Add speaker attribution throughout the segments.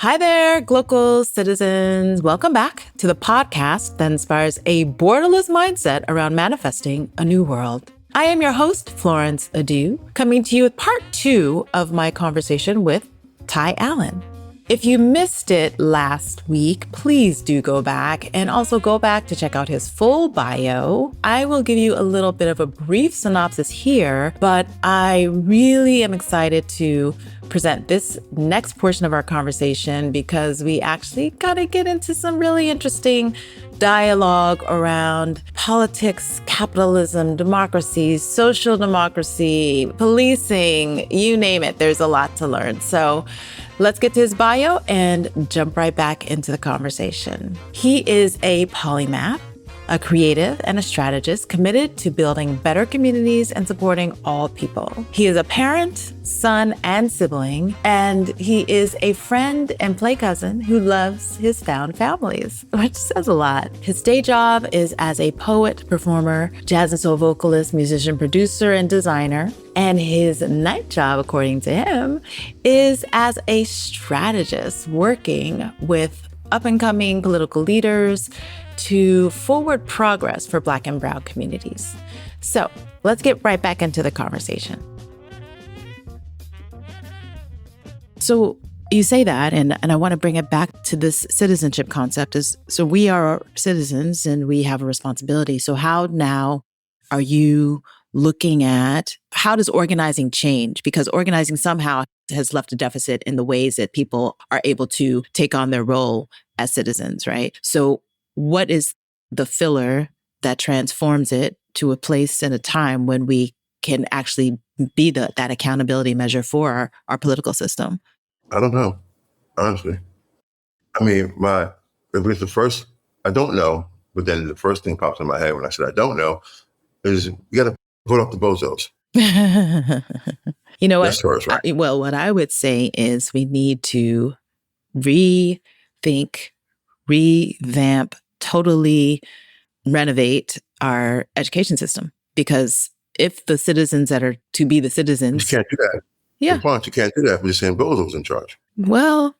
Speaker 1: Hi there, global citizens. Welcome back to the podcast that inspires a borderless mindset around manifesting a new world. I am your host, Florence Adu, coming to you with part 2 of my conversation with Tai Allen. If you missed it last week, please do go back and also go back to check out his full bio. I will give you a little bit of a brief synopsis here, but I really am excited to present this next portion of our conversation because we actually got to get into some really interesting dialogue around politics, capitalism, democracy, social democracy, policing, you name it. There's a lot to learn. So let's get to his bio and jump right back into the conversation. He is a polymath, a creative and a strategist committed to building better communities and supporting all people. He is a parent, son, and sibling, and he is a friend and play cousin who loves his found families, which says a lot. His day job is as a poet, performer, jazz and soul vocalist, musician, producer, and designer. And his night job, according to him, is as a strategist working with up-and-coming political leaders to forward progress for Black and Brown communities. So let's get right back into the conversation. So you say that, and I want to bring it back to this citizenship concept. So we are citizens and we have a responsibility. So how now are you looking at how does organizing change? Because organizing somehow has left a deficit in the ways that people are able to take on their role as citizens, right? So what is the filler that transforms it to a place and a time when we can actually be that accountability measure for our political system?
Speaker 2: I don't know, honestly. I mean, I don't know, but then the first thing pops in my head when I said I don't know is you got to put up the bozos.
Speaker 1: You know what?
Speaker 2: That's first, right?
Speaker 1: Well, what I would say is we need to rethink, revamp, totally renovate our education system. Because if the citizens that are to be the citizens...
Speaker 2: You can't do that.
Speaker 1: Yeah.
Speaker 2: You can't do that with the same bozos in charge.
Speaker 1: Well,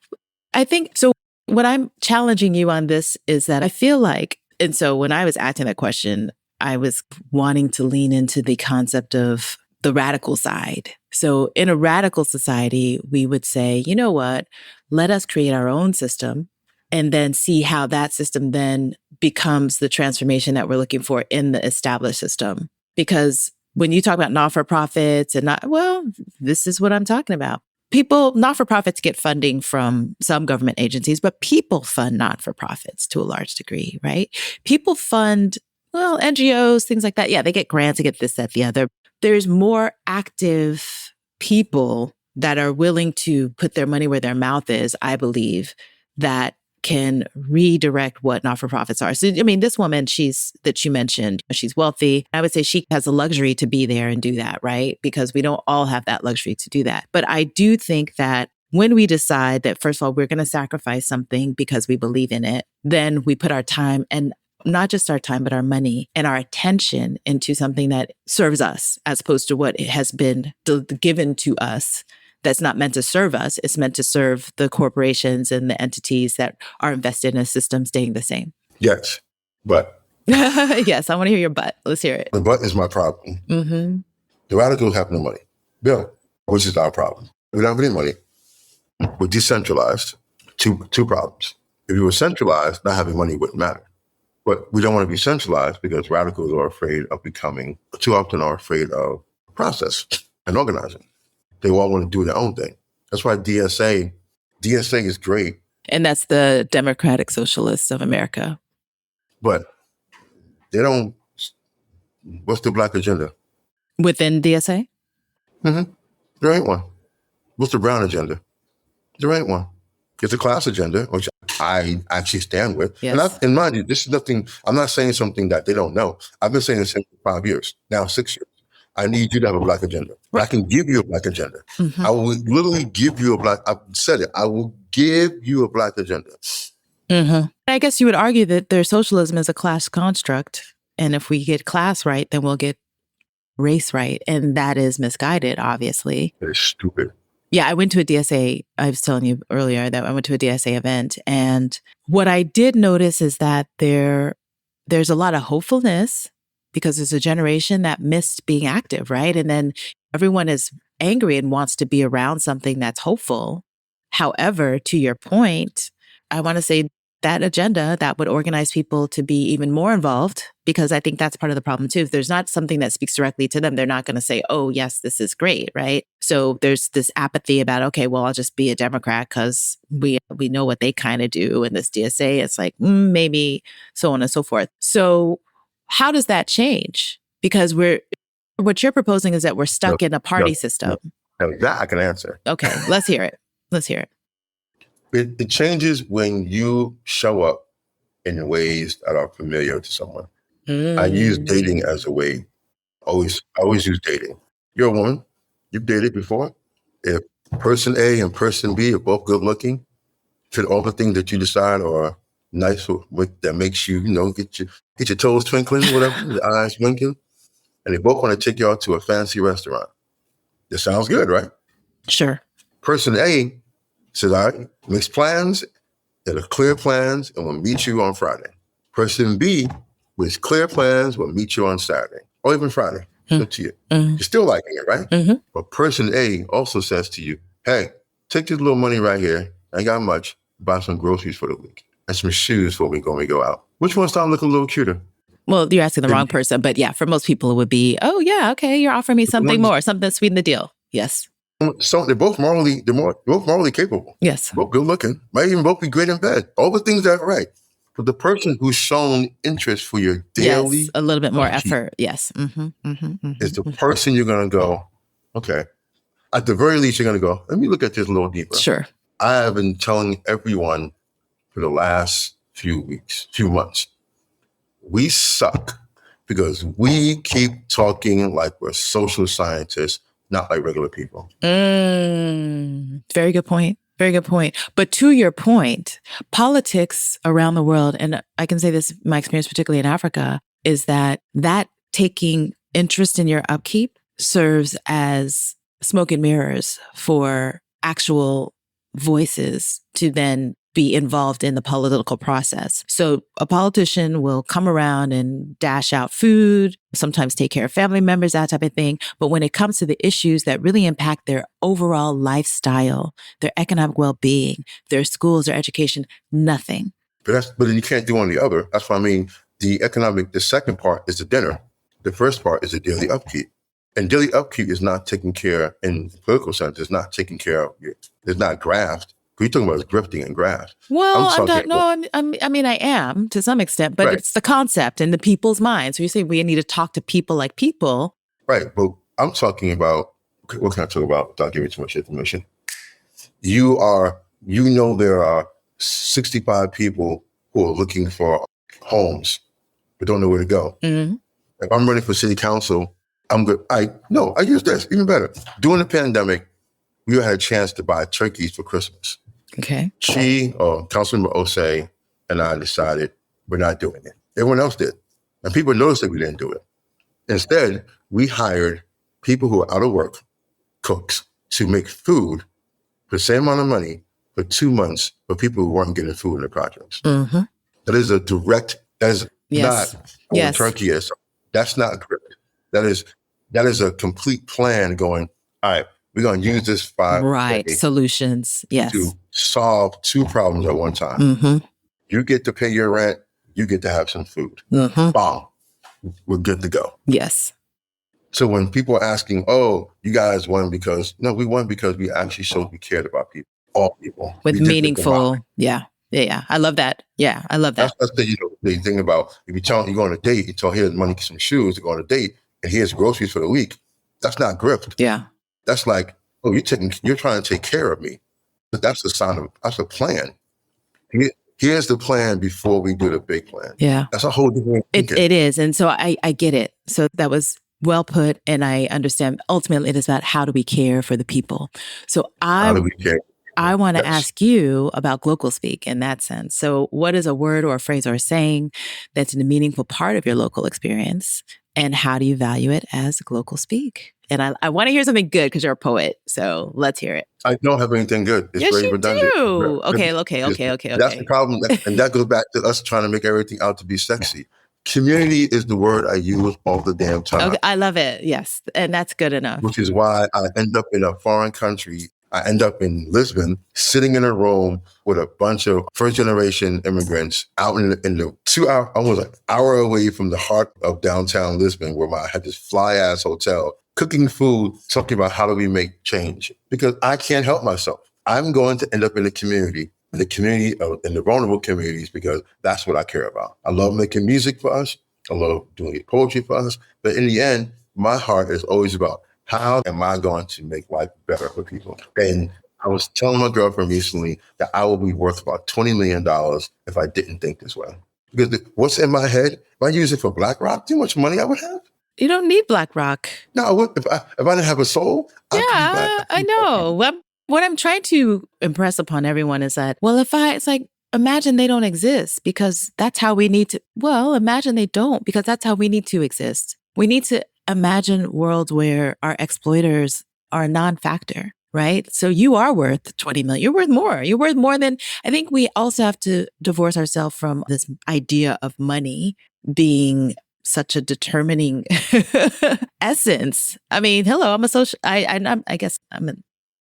Speaker 1: I think so. What I'm challenging you on this is that I feel like, and so when I was asking that question, I was wanting to lean into the concept of the radical side. So in a radical society, we would say, you know what, let us create our own system and then see how that system then becomes the transformation that we're looking for in the established system. Because when you talk about not-for-profits this is what I'm talking about. Not-for-profits get funding from some government agencies, but people fund not-for-profits to a large degree, right? People fund, NGOs, things like that. Yeah, they get grants, they get this, that, the other. There's more active people that are willing to put their money where their mouth is, I believe, that can redirect what not-for-profits are. So, I mean, this woman that you mentioned, she's wealthy. I would say she has the luxury to be there and do that, right? Because we don't all have that luxury to do that. But I do think that when we decide that, first of all, we're going to sacrifice something because we believe in it, then we put our time, and not just our time, but our money and our attention into something that serves us as opposed to what has been given to us. That's not meant to serve us. It's meant to serve the corporations and the entities that are invested in a system staying the same.
Speaker 2: Yes, but.
Speaker 1: Yes, I want to hear your but. Let's hear it.
Speaker 2: The but is my problem. Mm-hmm. The radicals have no money. Bill, which is our problem. We don't have any money. We're decentralized. Two problems. If you were centralized, not having money wouldn't matter. But we don't want to be centralized because radicals are afraid of too often are afraid of process and organizing. They all want to do their own thing. That's why DSA is great.
Speaker 1: And that's the Democratic Socialists of America.
Speaker 2: But they don't, what's the Black agenda?
Speaker 1: Within DSA?
Speaker 2: Mm-hmm. There ain't one. What's the Brown agenda? There ain't one. It's a class agenda, which I actually stand with. Yes. And mind you, this is nothing, I'm not saying something that they don't know. I've been saying this for 5 years, now 6 years. I need you to have a Black agenda. Right. I can give you a Black agenda. Mm-hmm. I will literally give you I've said it, I will give you a Black agenda.
Speaker 1: Mm-hmm. I guess you would argue that their socialism is a class construct. And if we get class right, then we'll get race right. And that is misguided, obviously.
Speaker 2: It is stupid.
Speaker 1: Yeah, I went to a DSA. I was telling you earlier that I went to a DSA event. And what I did notice is that there's a lot of hopefulness because there's a generation that missed being active, right? And then everyone is angry and wants to be around something that's hopeful. However, to your point, I want to say that agenda that would organize people to be even more involved, because I think that's part of the problem too. If there's not something that speaks directly to them, they're not going to say, oh, yes, this is great, right? So there's this apathy about, okay, well, I'll just be a Democrat because we know what they kind of do. And this DSA, it's like, maybe so on and so forth. So how does that change? Because what you're proposing is that we're stuck in a party system.
Speaker 2: No, that I can answer.
Speaker 1: Okay, let's hear it. Let's hear it.
Speaker 2: It changes when you show up in ways that are familiar to someone. I use dating as a way. I always use dating. You're a woman. You've dated before. If person A and person B are both good looking, fit all the things that you decide are nice, that makes you, get your toes twinkling, whatever, the eyes winking, and they both want to take you out to a fancy restaurant. This sounds good, right?
Speaker 1: Sure.
Speaker 2: Person A says, all right, makes plans, that are clear plans, and will meet you on Friday. Person B, with clear plans, will meet you on Saturday, or even Friday. Up to you. You're still liking it, right? But person A also says to you, hey, take this little money right here. I ain't got much. Buy some groceries for the week and some shoes for when we go out. Which one starting to look a little cuter?
Speaker 1: Well, you're asking the wrong person, but yeah, for most people it would be, oh yeah, okay, you're offering me something more, something to sweeten the deal. Yes.
Speaker 2: So they're both morally capable.
Speaker 1: Yes.
Speaker 2: Both good looking. Might even both be great in bed. All the things that are right. But the person who's shown interest for your daily,
Speaker 1: a little bit more effort. Yes.
Speaker 2: Is the person you're going to go, okay. At the very least, you're going to go, let me look at this a little deeper.
Speaker 1: Sure.
Speaker 2: I have been telling everyone for the last few months, we suck because we keep talking like we're social scientists, not like regular people.
Speaker 1: Very good point. Very good point. But to your point, politics around the world, and I can say this, my experience, particularly in Africa, is that taking interest in your upkeep serves as smoke and mirrors for actual voices to then be involved in the political process. So a politician will come around and dash out food, sometimes take care of family members, that type of thing. But when it comes to the issues that really impact their overall lifestyle, their economic well-being, their schools, their education, nothing.
Speaker 2: But then you can't do one or the other. That's what I mean. The second part is the dinner. The first part is the daily upkeep. And daily upkeep is not taking care, in the political sense, it's not taking care of you. It's not graft. What you're talking about is grifting and graft.
Speaker 1: Well, I am to some extent, but It's the concept in the people's minds. So you say we need to talk to people like people.
Speaker 2: Right. But I'm talking about, what can I talk about without giving too much information? There are 65 people who are looking for homes, but don't know where to go. Mm-hmm. If I'm running for city council, I'm good. I use this even better. During the pandemic, we had a chance to buy turkeys for Christmas.
Speaker 1: Okay.
Speaker 2: Councilmember Osei and I decided we're not doing it. Everyone else did. And people noticed that we didn't do it. Instead, we hired people who are out of work, cooks, to make food for the same amount of money for 2 months for people who weren't getting food in the projects. Mm-hmm. That is not turkey is. That's not grip. That is a complete plan going, all right, we're going to use this 5 days
Speaker 1: solutions, yes,
Speaker 2: to solve 2 problems at one time. Mm-hmm. You get to pay your rent. You get to have some food. Mm-hmm. Bong. We're good to go.
Speaker 1: Yes.
Speaker 2: So when people are asking, oh, you guys won we won because we actually showed we cared about people, all people.
Speaker 1: With meaningful, yeah. I love that. Yeah, I love that.
Speaker 2: That's the thing about, if you go on a date, you tell here's money, some shoes to go on a date, and here's groceries for the week. That's not grift.
Speaker 1: Yeah.
Speaker 2: That's like, oh, you're trying to take care of me. But that's a plan. Here's the plan before we do the big plan.
Speaker 1: Yeah.
Speaker 2: That's a whole different thing.
Speaker 1: It is. And so I get it. So that was well put. And I understand ultimately it is about how do we care for the people. So
Speaker 2: how do we care?
Speaker 1: I want to
Speaker 2: Yes.
Speaker 1: ask you about local speak in that sense. So what is a word or a phrase or a saying that's a meaningful part of your local experience? And how do you value it as local speak? And I want to hear something good because you're a poet. So let's hear it.
Speaker 2: I don't have anything good. It's
Speaker 1: Yes,
Speaker 2: very
Speaker 1: you
Speaker 2: redundant.
Speaker 1: do. Okay.
Speaker 2: That's the problem. And that goes back to us trying to make everything out to be sexy. Community is the word I use all the damn time.
Speaker 1: Okay, I love it. Yes. And that's good enough.
Speaker 2: Which is why I end up in a foreign country. I end up in Lisbon, sitting in a room with a bunch of first-generation immigrants out in the 2 hour, almost an hour away from the heart of downtown Lisbon, where I had this fly-ass hotel, cooking food, talking about how do we make change. Because I can't help myself. I'm going to end up in the community in the vulnerable communities, because that's what I care about. I love making music for us. I love doing poetry for us. But in the end, my heart is always about how am I going to make life better for people? And I was telling my girlfriend recently that I will be worth about $20 million if I didn't think this way. Because what's in my head, if I use it for BlackRock, do you know how much money I would have?
Speaker 1: You don't need BlackRock.
Speaker 2: No, I would. If I didn't have a soul,
Speaker 1: I know. What I'm trying to impress upon everyone is that, well, it's like, imagine they don't exist because that's how we need to. Well, imagine they don't because that's how we need to exist. We need to imagine worlds where our exploiters are a non-factor, right? So you are worth 20 million. You're worth more. You're worth more than, I think we also have to divorce ourselves from this idea of money being such a determining essence. I mean, hello, I'm a social, I guess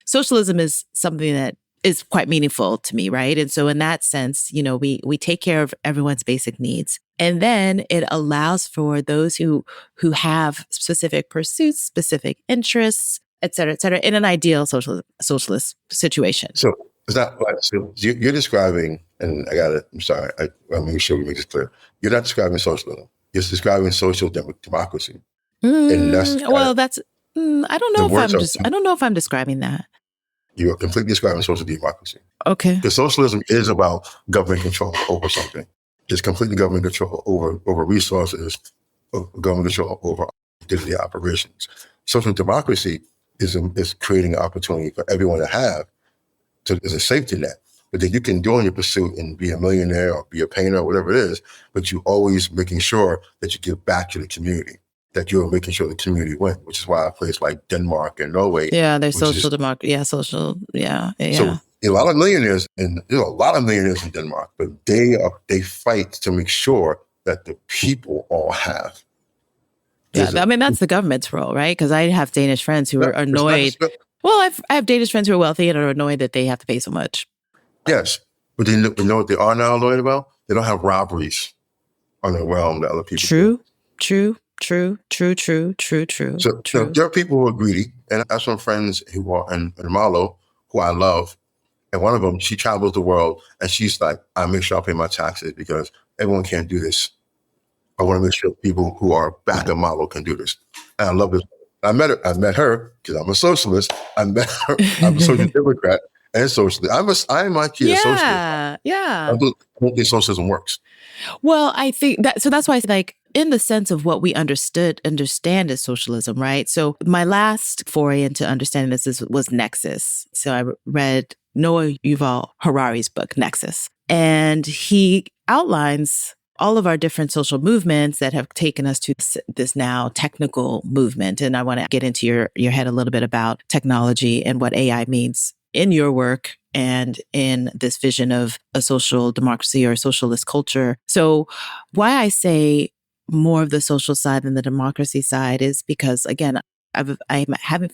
Speaker 1: socialism is something that is quite meaningful to me, right? And so in that sense, we take care of everyone's basic needs. And then it allows for those who have specific pursuits, specific interests, et cetera, in an ideal socialist situation.
Speaker 2: So it's not like, so you're describing, and I'm sorry, I'll make sure we make this clear. You're not describing socialism. You're describing social democracy. And that's,
Speaker 1: I don't know if I'm describing that.
Speaker 2: You're completely describing social democracy.
Speaker 1: Okay.
Speaker 2: Because socialism is about government control over something. It's completely government control over resources, government control over daily operations. Social democracy is creating an opportunity for everyone to have. So there's a safety net. But then you can go in your pursuit and be a millionaire or be a painter or whatever it is, but you're always making sure that you give back to the community, that you're making sure the community wins, which is why a place like Denmark and Norway.
Speaker 1: Yeah, there's social democracy. Yeah, social. Yeah.
Speaker 2: So a lot of millionaires, and there's a lot of millionaires in Denmark, but they fight to make sure that the people all have.
Speaker 1: That's the government's role, right? Because I have Danish friends who are annoyed. Well, I have Danish friends who are wealthy and are annoyed that they have to pay so much.
Speaker 2: Yes, but you know what they are now annoyed about? They don't have robberies on the realm that other people do. True. So there are people who are greedy, and I have some friends who are in Malo who I love, and one of them, she travels the world, and she's like, I make sure I pay my taxes because everyone can't do this. I want to make sure people who are back in Malo can do this. And I love this. I met her because I'm a socialist. I met her. I'm a social democrat and socialist. I'm actually a socialist.
Speaker 1: Yeah.
Speaker 2: I don't think socialism works.
Speaker 1: Well, I think that, so that's why, like, in the sense of what we understand as socialism, right? So my last foray into understanding this was Nexus. So I read Noah Yuval Harari's book, Nexus. And he outlines all of our different social movements that have taken us to this now technical movement. And I want to get into your head a little bit about technology and what AI means in your work and in this vision of a social democracy or a socialist culture. So why I say more of the social side than the democracy side is because, again, I'm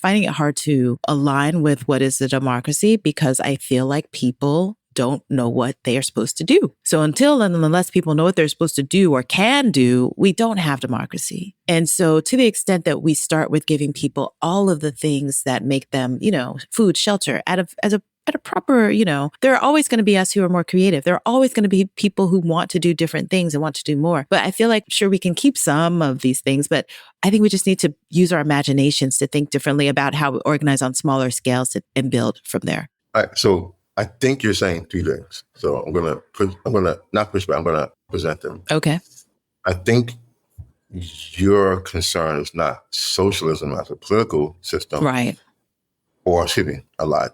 Speaker 1: finding it hard to align with what is the democracy because I feel like people don't know what they are supposed to do. So until and unless people know what they're supposed to do or can do, we don't have democracy. And so to the extent that we start with giving people all of the things that make them, food, shelter, at a proper, there are always going to be us who are more creative. There are always going to be people who want to do different things and want to do more. But I feel like, sure, we can keep some of these things, but I think we just need to use our imaginations to think differently about how we organize on smaller scales and build from there.
Speaker 2: All right, so I think you're saying two things. So I'm gonna not push back. I'm gonna present them.
Speaker 1: Okay.
Speaker 2: I think your concern is not socialism as a political system,
Speaker 1: right?
Speaker 2: Or excuse me, I lied.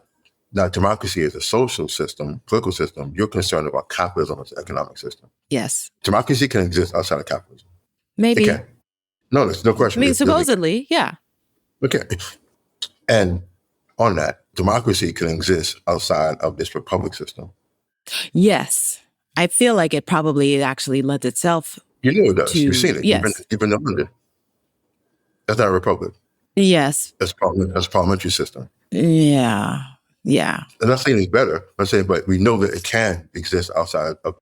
Speaker 2: Now, democracy is a social system, political system. You're concerned about capitalism as an economic system.
Speaker 1: Yes.
Speaker 2: Democracy can exist outside of capitalism.
Speaker 1: Maybe.
Speaker 2: It can. No, there's no question.
Speaker 1: I mean, supposedly, yeah.
Speaker 2: Okay. And on that, democracy can exist outside of this republic system.
Speaker 1: Yes. I feel like it probably actually lends itself.
Speaker 2: You know it does. You've seen it.
Speaker 1: Yes.
Speaker 2: You've been to London. That's not a republic.
Speaker 1: Yes.
Speaker 2: That's a parliamentary system.
Speaker 1: Yeah. Yeah.
Speaker 2: I'm not saying it's better. I'm saying, but we know that it can exist outside of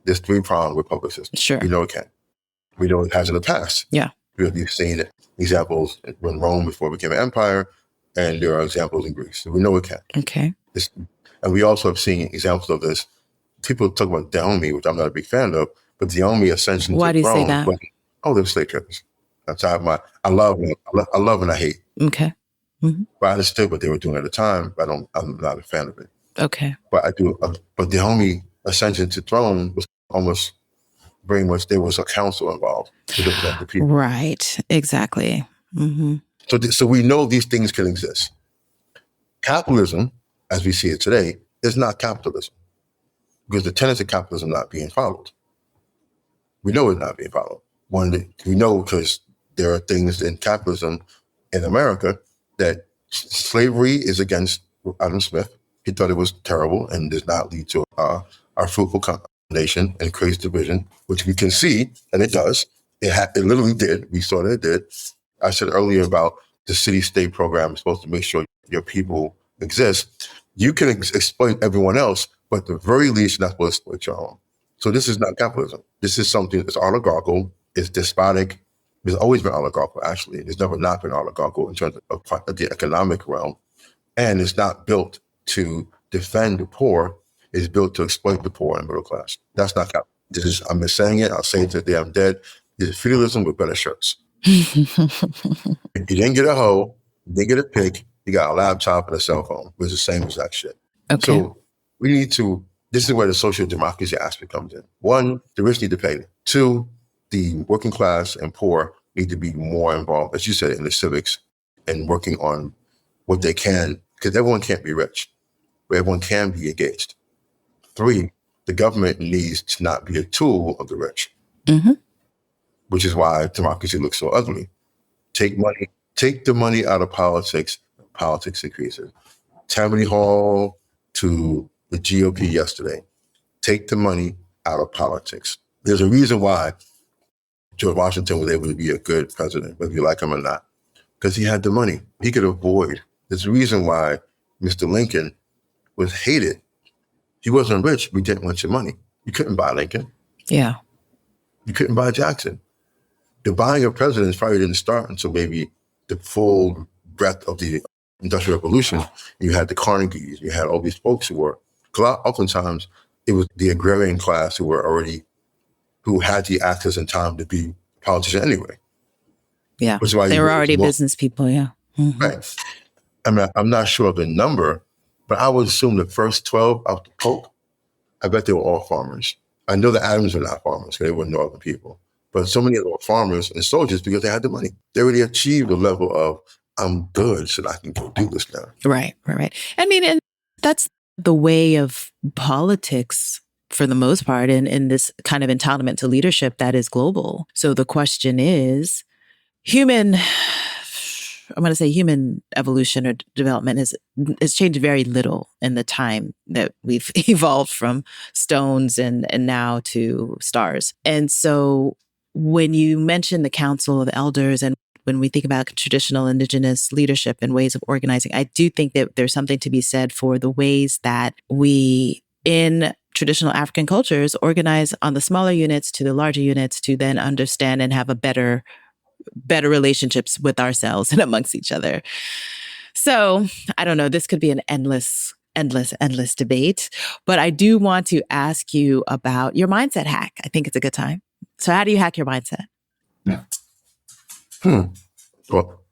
Speaker 2: this three-pronged republic system.
Speaker 1: Sure.
Speaker 2: We know it can. We know it has in the past.
Speaker 1: Yeah.
Speaker 2: We've seen examples in Rome before it became an empire, and there are examples in Greece. So we know it can.
Speaker 1: Okay.
Speaker 2: And we also have seen examples of this. People talk about Dahomey, which I'm not a big fan of, but Dahomey ascension.
Speaker 1: Why do you say that?
Speaker 2: They're slave traders. That's how I love and I hate.
Speaker 1: Okay. Mm-hmm.
Speaker 2: But I understood what they were doing at the time, but I'm not a fan of it.
Speaker 1: Okay.
Speaker 2: But I do. But Dahomey ascension to throne was almost very much, there was a council involved to represent the people.
Speaker 1: Right. Exactly. Mm-hmm.
Speaker 2: So we know these things can exist. Capitalism, as we see it today, is not capitalism because the tenets of capitalism are not being followed. We know it's not being followed. We know because there are things in capitalism in America that slavery is against Adam Smith. He thought it was terrible and does not lead to our fruitful nation and creates division, which we can see, and it does. It literally did. We saw that it did. I said earlier about the city-state program is supposed to make sure your people exist. You can exploit everyone else, but at the very least, you're not supposed to exploit your own. So this is not capitalism. This is something that's oligarchical, it's despotic. It's always been oligarchical, actually. It's never not been oligarchical in terms of the economic realm. And it's not built to defend the poor. It's built to exploit the poor and middle class. That's not capitalism. I'm just saying it. I'll say it to the day I'm dead. It's feudalism with better shirts. You didn't get a hoe, you didn't get a pick, you got a laptop and a cell phone. It's the same exact shit.
Speaker 1: Okay.
Speaker 2: So we need to, this is where the social democracy aspect comes in. One, the rich need to pay. Two, the working class and poor need to be more involved, as you said, in the civics and working on what they can, because everyone can't be rich, but everyone can be engaged. Three, the government needs to not be a tool of the rich, which is why democracy looks so ugly. Take the money out of politics increases. Tammany Hall to the GOP yesterday. Take the money out of politics. There's a reason why George Washington was able to be a good president, whether you like him or not, because he had the money. He could avoid. There's a reason why Mr. Lincoln was hated. He wasn't rich. We didn't want your money. You couldn't buy Lincoln. Yeah. You couldn't buy Jackson. The buying of presidents probably didn't start until maybe the full breadth of the Industrial Revolution. You had the Carnegies. You had all these folks who were, oftentimes it was the agrarian class who had the access and time to be politicians anyway. Yeah, which is why they were already business people, yeah. Mm-hmm. Right. I'm not sure of the number, but I would assume the first 12 of the Pope, I bet they were all farmers. I know the Adams were not farmers because they were northern people, but so many of them were farmers and soldiers because they had the money. They already achieved a level of, I'm good, so I can go do this now. Right.
Speaker 1: I mean, and that's the way of politics for the most part in this kind of entitlement to leadership that is global. So the question is, human evolution or development has changed very little in the time that we've evolved from stones and now to stars. And so when you mention the Council of Elders and when we think about traditional indigenous leadership and ways of organizing, I do think that there's something to be said for the ways that we in traditional African cultures organize on the smaller units to the larger units to then understand and have a better relationships with ourselves and amongst each other. So I don't know, this could be an endless debate, but I do want to ask you about your mindset hack. I think it's a good time. So how do you hack your mindset?
Speaker 2: Well,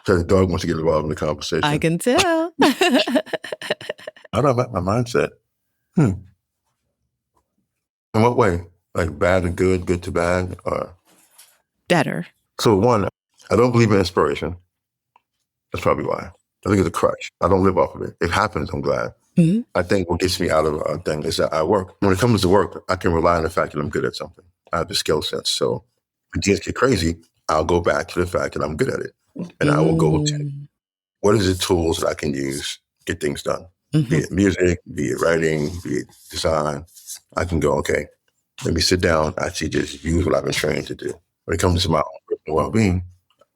Speaker 2: so the dog wants to get involved in the conversation.
Speaker 1: I can tell.
Speaker 2: How do I hack my mindset? In what way? Like bad to good, good to bad, or
Speaker 1: better?
Speaker 2: So one, I don't believe in inspiration. That's probably why. I think it's a crutch. I don't live off of it. It happens, I'm glad.
Speaker 1: Mm-hmm.
Speaker 2: I think what gets me out of a thing is that I work. When it comes to work, I can rely on the fact that I'm good at something. I have the skill sets. So when things get crazy, I'll go back to the fact that I'm good at it. And I will go to what is the tools that I can use to get things done? Be it music, be it writing, be it design. I can go, okay, let me sit down, actually just use what I've been trained to do. When it comes to my own personal well-being,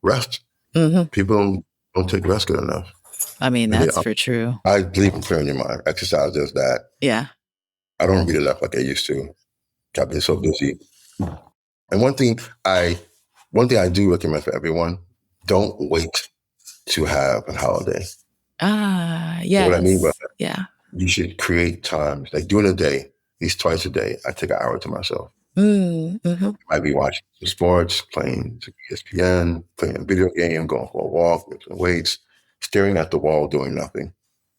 Speaker 2: rest. People don't take rest good enough.
Speaker 1: I mean, that's for true.
Speaker 2: I believe in clearing your mind. Exercise does that.
Speaker 1: Yeah.
Speaker 2: I don't read enough like I used to. I've been so busy. And one thing I do recommend for everyone, don't wait to have a holiday.
Speaker 1: Yeah.
Speaker 2: So what I mean by that,
Speaker 1: yeah,
Speaker 2: you should create times, like during the day, at least twice a day, I take an hour to myself.
Speaker 1: Mm-hmm.
Speaker 2: I might be watching some sports, playing ESPN, playing a video game, going for a walk, lifting weights, staring at the wall, doing nothing.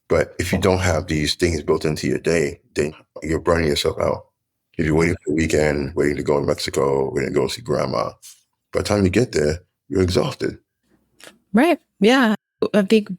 Speaker 2: But if you don't have these things built into your day, then you're burning yourself out. If you're waiting for the weekend, waiting to go to Mexico, waiting to go see grandma, by the time you get there, you're exhausted.
Speaker 1: Right. Yeah. I think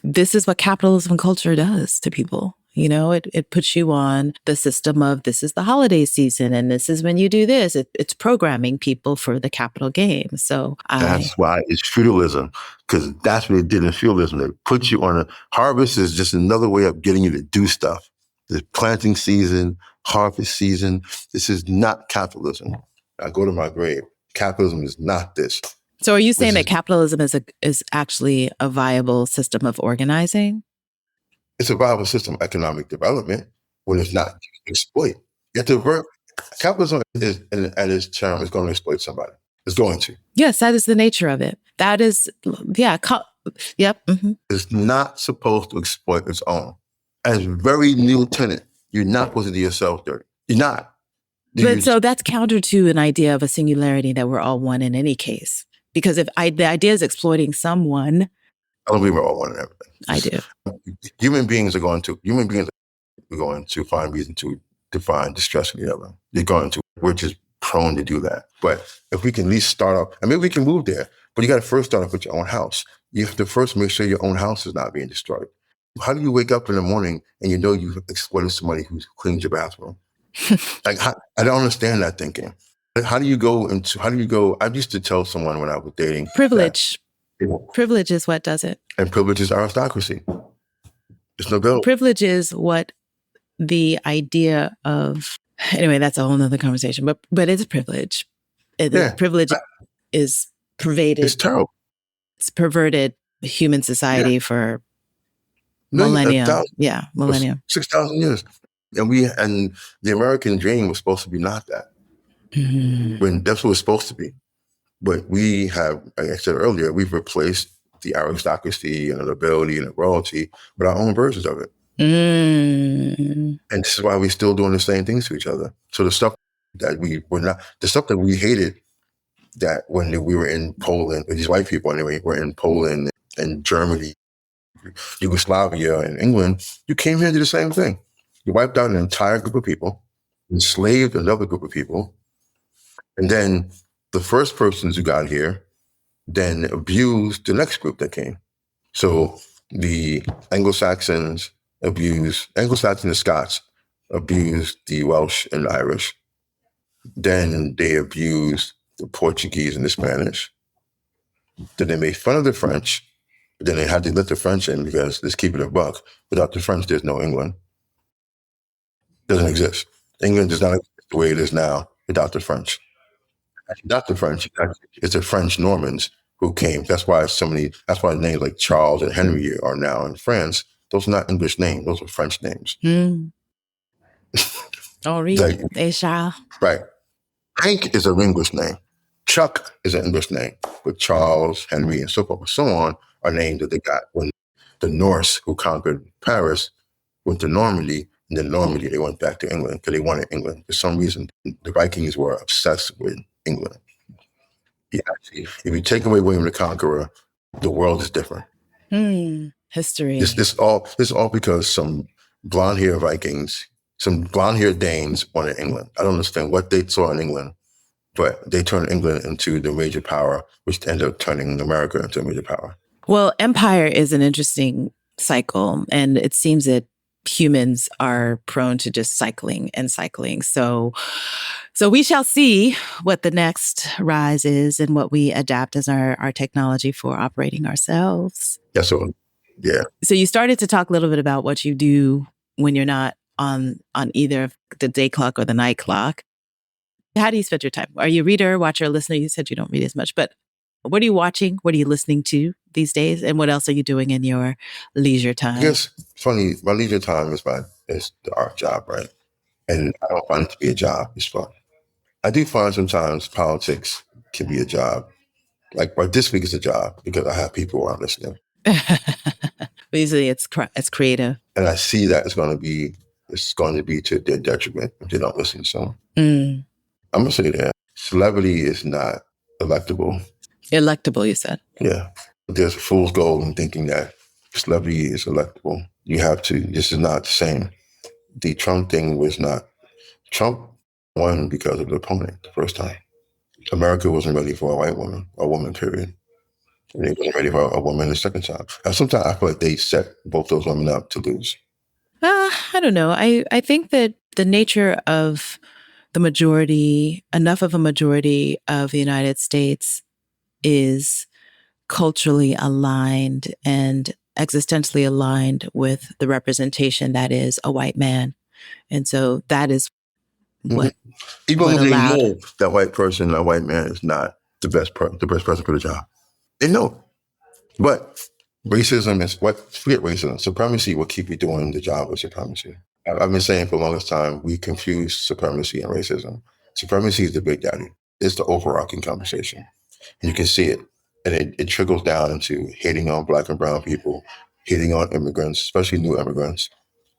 Speaker 1: this is what capitalism culture does to people. You know, it puts you on the system of this is the holiday season and this is when you do this. It's programming people for the capital gain. So
Speaker 2: that's why it's feudalism, because that's what it did in feudalism. It puts you on harvest is just another way of getting you to do stuff. The planting season, harvest season. This is not capitalism. I go to my grave. Capitalism is not this.
Speaker 1: So are you saying that capitalism is actually a viable system of organizing?
Speaker 2: It's a viable system of economic development when it's not exploit. You have to capitalism is, at its term, is going to exploit somebody. It's going to.
Speaker 1: Yes, that is the nature of it. That is, yeah. Yep. Mm-hmm.
Speaker 2: It's not supposed to exploit its own. As a very new tenant, you're not supposed to do yourself dirty. You're not.
Speaker 1: But so that's counter to an idea of a singularity that we're all one in any case. Because if the idea is exploiting someone,
Speaker 2: I don't believe we're all one in everything.
Speaker 1: I do.
Speaker 2: Human beings are going to find reason to define distress in the other. We're just prone to do that. But if we can at least start off, I mean, we can move there, but you got to first start off with your own house. You have to first make sure your own house is not being destroyed. How do you wake up in the morning and you know you've exploited somebody who cleans your bathroom? I don't understand that thinking. How do you go? I used to tell someone when I was dating.
Speaker 1: Privilege. Privilege is what does it.
Speaker 2: And privilege is aristocracy. There's no go.
Speaker 1: Privilege is what the idea of, anyway, that's a whole nother conversation, but it's privilege. Privilege is pervaded.
Speaker 2: It's terrible.
Speaker 1: It's perverted human society for millennia. Millennia.
Speaker 2: 6,000 years. And the American dream was supposed to be not that.
Speaker 1: Mm-hmm.
Speaker 2: When that's what it's supposed to be. But we have, like I said earlier, we've replaced the aristocracy and the nobility and the royalty with our own versions of it.
Speaker 1: Mm.
Speaker 2: And this is why we're still doing the same things to each other. So the stuff that we hated, that when we were in Poland, these white people anyway, were in Poland and Germany, Yugoslavia and England, you came here to do the same thing. You wiped out an entire group of people, enslaved another group of people, and then the first persons who got here then abused the next group that came. So the Anglo-Saxons and Scots abused the Welsh and the Irish. Then they abused the Portuguese and the Spanish. Then they made fun of the French. But then they had to let the French in because let's keep it a buck. Without the French, there's no England. Doesn't exist. England does not exist the way it is now without the French. Not the French. It's the French Normans who came. That's why names like Charles and Henry are now in France. Those are not English names. Those are French names.
Speaker 1: Mm. Henri, Charles.
Speaker 2: Right. Hank is an English name. Chuck is an English name. But Charles, Henry, and so forth and so on are names that they got when the Norse who conquered Paris went to Normandy. And then Normandy, they went back to England because they wanted England. For some reason, the Vikings were obsessed with England. Yeah, if you take away William the Conqueror, the world is different.
Speaker 1: History.
Speaker 2: This all because some blonde-haired Vikings, some blonde-haired Danes wanted England. I don't understand what they saw in England, but they turned England into the major power, which ended up turning America into a major power.
Speaker 1: Well, empire is an interesting cycle, and it seems that humans are prone to just cycling and cycling. So we shall see what the next rise is and what we adapt as our technology for operating ourselves.
Speaker 2: Yeah, so, yeah.
Speaker 1: So you started to talk a little bit about what you do when you're not on either the day clock or the night clock. How do you spend your time? Are you a reader, watcher, listener? You said you don't read as much, but what are you watching? What are you listening to these days? And what else are you doing in your leisure time?
Speaker 2: I guess it's funny. My leisure time is the art job, right? And I don't find it to be a job. It's fun. I do find sometimes politics can be a job. But this week is a job because I have people who aren't listening.
Speaker 1: Usually it's creative.
Speaker 2: And I see that it's going to be to their detriment if they don't listen. So I'm going to say that celebrity is not electable.
Speaker 1: Electable, you said?
Speaker 2: Yeah. There's a fool's gold in thinking that celebrity is electable. This is not the same. The Trump thing was not. Trump won because of the opponent the first time. America wasn't ready for a white woman, period. And they weren't ready for a woman the second time. And sometimes I feel like they set both those women up to lose.
Speaker 1: I don't know. I think that the nature of the majority, enough of a majority of the United States is culturally aligned and existentially aligned with the representation that is a white man. And so that is what
Speaker 2: even when they know that a white man is not the best person for the job. They know. But racism is forget racism. Supremacy will keep you doing the job of supremacy. I've been saying for the longest time, we confuse supremacy and racism. Supremacy is the big daddy. It's the overarching conversation. And you can see it. And it trickles down into hating on Black and brown people, hating on immigrants, especially new immigrants,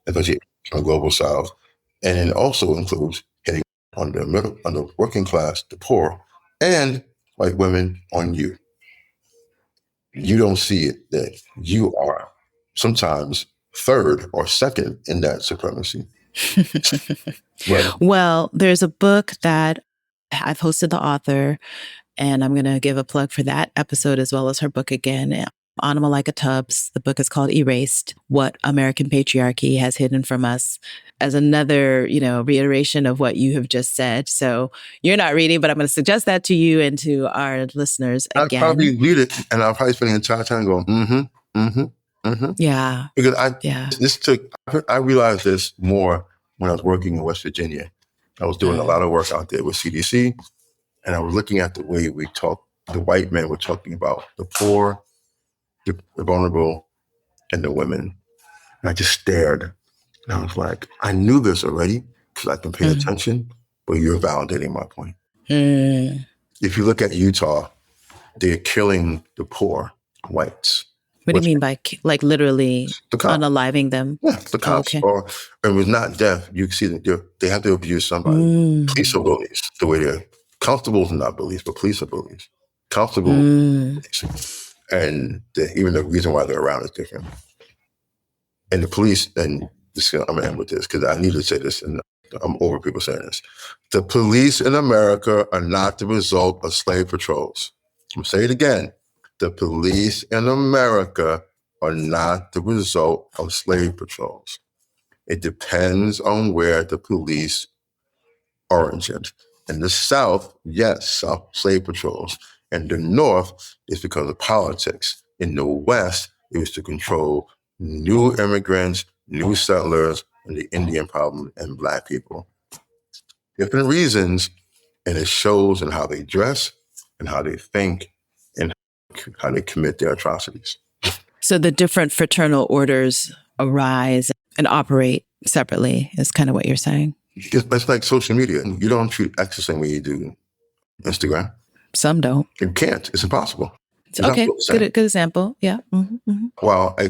Speaker 2: especially on the global South. And it also includes hating on the working class, the poor, and white women on you. You don't see it that you are sometimes third or second in that supremacy.
Speaker 1: Well, there's a book that I've hosted the author, and I'm going to give a plug for that episode as well as her book again. Anna Malika Tubbs. The book is called Erased: What American Patriarchy Has Hidden from Us, as another, reiteration of what you have just said. So you're not reading, but I'm going to suggest that to you and to our listeners again.
Speaker 2: I'll probably read it, and I'll probably spend the entire time going,
Speaker 1: Yeah.
Speaker 2: Because I realized this more when I was working in West Virginia. I was doing a lot of work out there with CDC, and I was looking at the way we talk. The white men were talking about the poor, the vulnerable, and the women. And I just stared. And I was like, I knew this already because I've been paying attention, but you're validating my point. If you look at Utah, they're killing the poor whites.
Speaker 1: What do you mean by literally unaliving them?
Speaker 2: Yeah, the cops. Okay. Or it was not death. You can see that they have to abuse somebody. Police are bullies. The way they're constables are not bullies, but police are bullies. Constables, and even the reason why they're around is different. And the police, and I'm going to end with this because I need to say this, and I'm over people saying this. The police in America are not the result of slave patrols. I'm going to say it again. The police in America are not the result of slave patrols. It depends on where the police originate. In the South, yes, slave patrols. In the North, it's because of politics. In the West, it was to control new immigrants, new settlers, and the Indian problem and Black people. Different reasons, and it shows in how they dress and how they think and how they commit their atrocities.
Speaker 1: So the different fraternal orders arise and operate separately is kind of what you're saying?
Speaker 2: It's like social media. You don't treat X the same way you do Instagram.
Speaker 1: Some don't.
Speaker 2: You can't. It's impossible.
Speaker 1: Okay, good example. Yeah.
Speaker 2: While the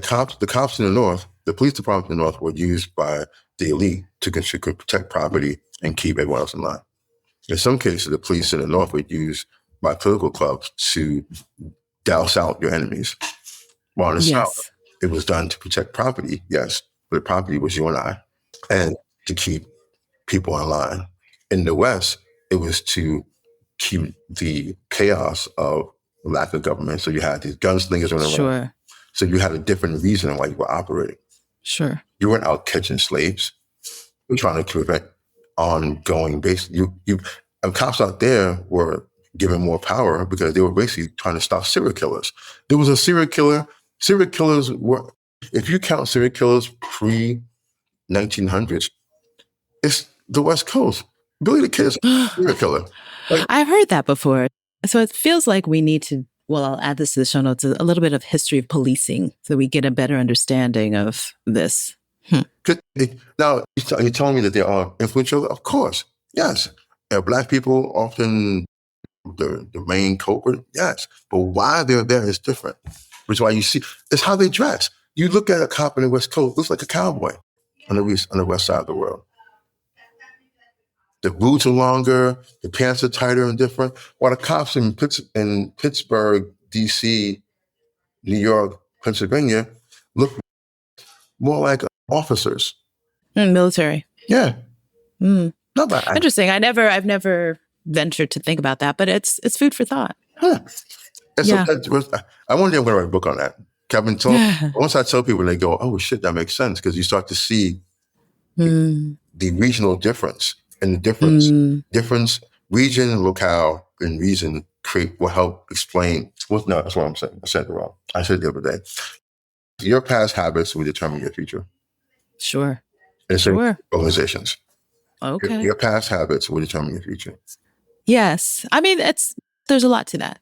Speaker 2: cops in the North, the police department in the North were used by the elite to protect property and keep everyone else in line. In some cases, the police in the North were used by political clubs to douse out your enemies. While in the South, it was done to protect property, yes, but the property was you and I, and to keep people in line. In the West, it was to keep the chaos of lack of government. So you had these gunslingers running around.
Speaker 1: Sure.
Speaker 2: So you had a different reason why you were operating.
Speaker 1: Sure.
Speaker 2: You weren't out catching slaves. You were trying to prevent ongoing base. And cops out there were given more power because they were basically trying to stop serial killers. There was a serial killer. Serial killers were, if you count serial killers pre-1900s, it's the West Coast. Billy the Kid is a serial killer. Like,
Speaker 1: I've heard that before. So it feels like we need to, well, I'll add this to the show notes, a little bit of history of policing so we get a better understanding of this.
Speaker 2: Now, you're telling me that they are influential? Of course, yes. Black people often the main culprit, yes. But why they're there is different. Which is why you see, it's how they dress. You look at a cop in the West Coast, looks like a cowboy on the west side of the world. The boots are longer, the pants are tighter and different. While the cops in Pittsburgh, D.C., New York, Pennsylvania look more like officers.
Speaker 1: Military.
Speaker 2: Yeah.
Speaker 1: Mm.
Speaker 2: Not bad.
Speaker 1: Interesting. I've never ventured to think about that, but it's food for thought.
Speaker 2: Huh. Yeah. I wonder if I'm going to write a book on that. Once I tell people, they go, oh shit, that makes sense, because you start to see the regional difference. And the difference, region and locale and reason will help explain. Well, no, that's what I'm saying. I said it wrong. I said it the other day. Your past habits will determine your future.
Speaker 1: Sure.
Speaker 2: And so organizations.
Speaker 1: Okay.
Speaker 2: Your past habits will determine your future.
Speaker 1: Yes. I mean, there's a lot to that.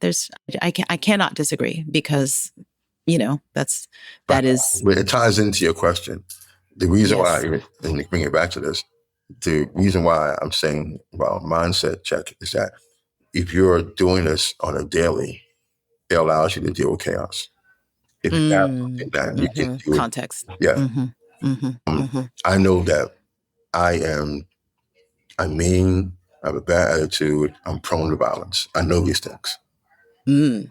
Speaker 1: I cannot disagree because, that is.
Speaker 2: But it ties into your question. The reason why, and bring it back to this, the reason why I'm saying about mindset check is that if you're doing this on a daily, it allows you to deal with chaos. If you have something that you can do
Speaker 1: context.
Speaker 2: Yeah. I know that I mean, I have a bad attitude. I'm prone to violence. I know these things. I'm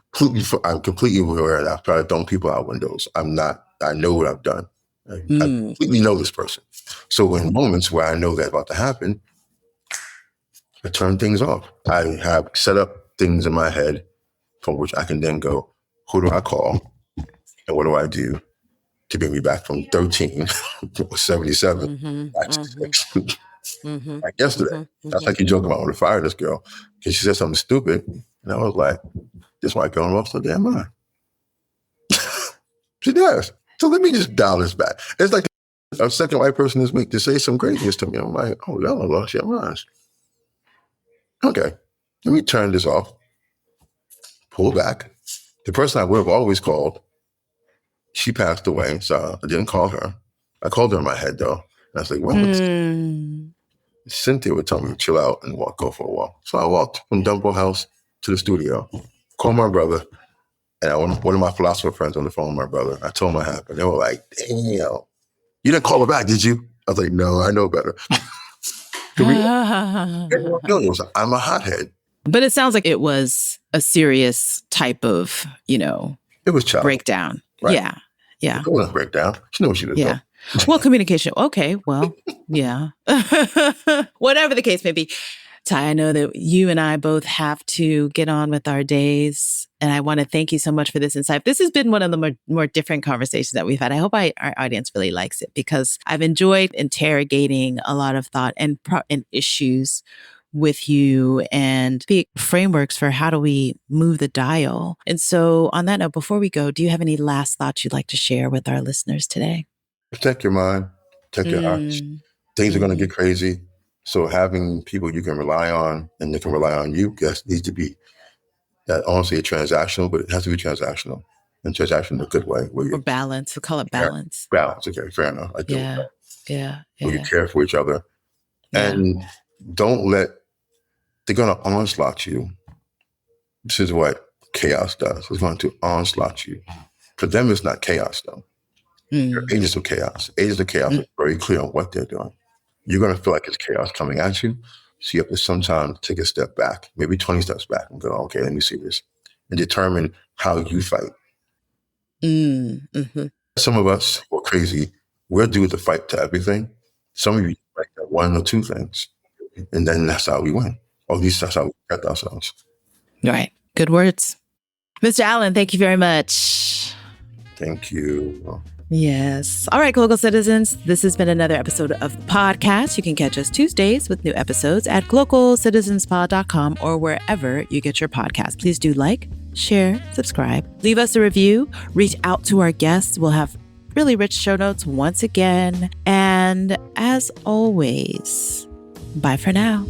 Speaker 2: completely aware that I've tried to throw people out windows. I know what I've done. I completely know this person. So in moments where I know that's about to happen, I turn things off. I have set up things in my head from which I can then go, who do I call? And what do I do to bring me back from 13 or 77 back to 6? Like yesterday. That's like you joke about when to fire this girl because she said something stupid. And I was like, this white girl lost her damn mind. She does. So let me just dial this back. It's like a second white person this week to say some craziness to me. I'm like, oh, y'all lost your minds. Okay, let me turn this off. Pull back. The person I would have always called, she passed away, so I didn't call her. I called her in my head, though. And I was like, well, Cynthia would tell me to chill out and go for a walk. So I walked from Dumbo House to the studio, called my brother, and one of my philosopher friends on the phone with my brother. I told him what happened. They were like, damn, you didn't call her back, did you? I was like, no, I know better. I'm a hothead.
Speaker 1: But it sounds like it was a serious type of,
Speaker 2: it was child
Speaker 1: breakdown.
Speaker 2: Right?
Speaker 1: Yeah. Yeah.
Speaker 2: It wasn't a breakdown. She knew what she was doing.
Speaker 1: Well, communication. Okay. Well, yeah. Whatever the case may be. Tai, I know that you and I both have to get on with our days. And I want to thank you so much for this insight. This has been one of the more different conversations that we've had. I hope our audience really likes it because I've enjoyed interrogating a lot of thought and issues with you and frameworks for how do we move the dial. And so on that note, before we go, do you have any last thoughts you'd like to share with our listeners today?
Speaker 2: Protect your mind, protect your heart. Things are going to get crazy. So having people you can rely on and they can rely on you, needs to be that honestly transactional, but it has to be transactional and transactional in a good way.
Speaker 1: Or balance. We'll call it balance.
Speaker 2: Balance. Okay, fair enough. I do.
Speaker 1: Yeah.
Speaker 2: Where you care for each other. And don't they're going to onslaught you. This is what chaos does. It's going to onslaught you. For them, it's not chaos, though. They're agents of chaos. Agents of chaos are very clear on what they're doing. You're going to feel like it's chaos coming at you. So you have to sometimes take a step back, maybe 20 steps back and go, okay, let me see this and determine how you fight. Some of us who are crazy, we're due to fight to everything. Some of you like that one or two things. And then that's how we win. Or at least that's how we protect ourselves.
Speaker 1: Right. Good words. Mr. Allen, thank you very much.
Speaker 2: Thank you.
Speaker 1: Yes. All right, global citizens, this has been another episode of the podcast. You can catch us Tuesdays with new episodes at globalcitizenspod.com or wherever you get your podcast. Please do like, share, subscribe, leave us a review, reach out to our guests. We'll have really rich show notes once again. And as always, bye for now.